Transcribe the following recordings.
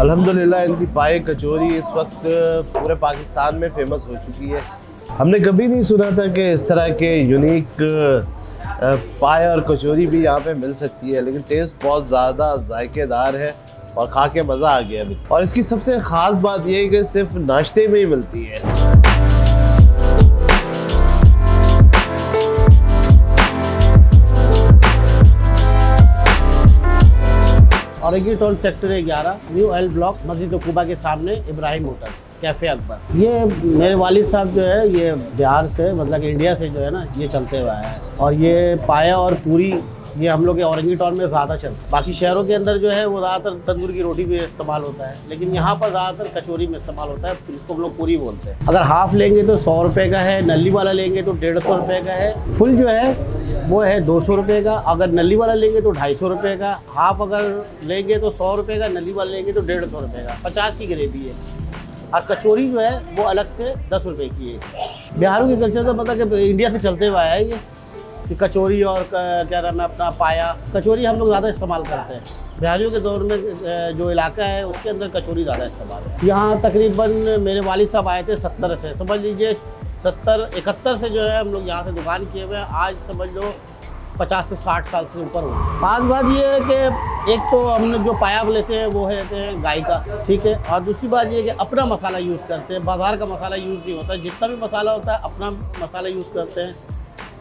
अल्हम्दुलिल्लाह इनकी पाए कचौरी इस वक्त पूरे पाकिस्तान में फेमस हो चुकी है। हमने कभी नहीं सुना था कि इस तरह के यूनिक पाए और कचौरी भी यहाँ पे मिल सकती है, लेकिन टेस्ट बहुत ज़्यादा जायकेदार है और खा के मज़ा आ गया अभी। और इसकी सबसे ख़ास बात यह है कि सिर्फ नाश्ते में ही मिलती है। Orangi town sector 11 new L block मस्जिद कुबा के सामने इब्राहिम होटल कैफ़े अकबर। ये मेरे वालिद साहब जो है ये बिहार से मतलब कि इंडिया से जो है ना ये चलते हुए आया है। और ये पाया और पूरी ये हम लोग के औरंगी टाउन में ज़्यादा चलता है। बाकी शहरों के अंदर जो है वो ज़्यादातर तंदूर की रोटी भी इस्तेमाल होता है, लेकिन यहाँ पर ज़्यादातर कचौरी में इस्तेमाल होता है, जिसको हम लोग पूरी बोलते हैं। अगर हाफ़ लेंगे तो 100 रुपये का है, नली वाला लेंगे तो 150 रुपये का है, फुल जो है वो है 200 रुपये का। अगर नली वाला लेंगे तो 250 रुपये का, हाफ़ अगर लेंगे तो 100 रुपये का, नली वाला लेंगे तो 150 रुपये का। 50 की ग्रेवी है और कचौरी जो है वो अलग से 10 रुपये की है। बिहारों के कल्चर तो मतलब कि इंडिया से चलते हुए आया है ये कि कचौरी और क्या नाम है अपना पाया। कचौरी हम लोग ज़्यादा इस्तेमाल करते हैं। बिहारियों के दौर में जो इलाका है उसके अंदर कचौरी ज़्यादा इस्तेमाल है। यहाँ तकरीबन मेरे वालिद साहब आए थे 70 से, समझ लीजिए 71 से जो है हम लोग यहाँ से दुकान किए हुए हैं। आज समझ लो 50 से 60 साल से ऊपर हो गए। खास बात ये है कि एक तो हम लोग जो पाया लेते हैं वो है लेते हैं गाय का, ठीक है। और दूसरी बात ये है कि अपना मसाला यूज़ करते हैं, बाज़ार का मसाला यूज़ नहीं होता है। जितना भी मसाला होता है अपना मसाला यूज़ करते हैं,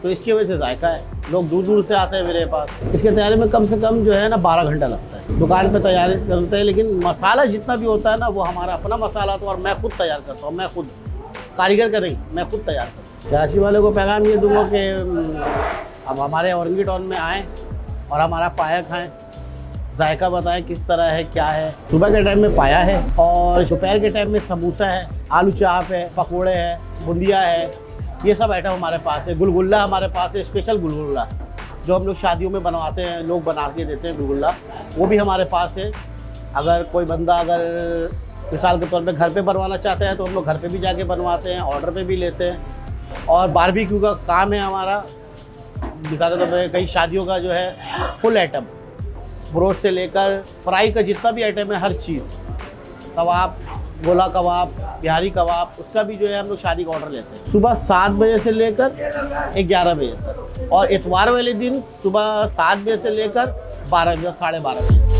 तो इसकी वजह से जायका है। लोग दूर दूर से आते हैं मेरे पास। इसके तैयारी में कम से कम जो है ना 12 घंटा लगता है। दुकान पे तैयारी करते हैं, लेकिन मसाला जितना भी होता है ना वो हमारा अपना मसाला तो और मैं खुद तैयार करता हूँ। मैं खुद कारीगर का नहीं, मैं खुद तैयार करता हूँ। कराची वाले को पैगाम ये दूँगा कि अब हमारे औरंगी टाउन में आएँ और हमारा पाया खाएँ, जायका बताएं किस तरह है क्या है। सुबह के टाइम में पाया है और दोपहर के टाइम में समोसा है, आलू चाप है, पकोड़े है, बुंदिया है, ये सब आइटम हमारे पास है। गुलगुल्ला हमारे पास है, स्पेशल गुलगुल्ला जो हम लोग शादियों में बनवाते हैं, लोग बना के देते हैं गुलगुल्ला, वो भी हमारे पास है। अगर कोई बंदा अगर मिसाल के तौर पे घर पे बनवाना चाहता है तो हम लोग घर पे भी जाके बनवाते हैं, ऑर्डर पे भी लेते हैं। और बारबेक्यू का काम है हमारा। मिसाल के तौर पे कई शादियों का जो है फुल आइटम, ब्रोस्ट से लेकर फ्राई का जितना भी आइटम है हर चीज़, कबाब, गोला कबाब, बिहारी कबाब, उसका भी जो है हम लोग शादी का ऑर्डर लेते हैं। सुबह 7 बजे से लेकर 11 बजे तक, और इतवार वाले दिन सुबह 7 बजे से लेकर 12 बजे, 12:30 बजे।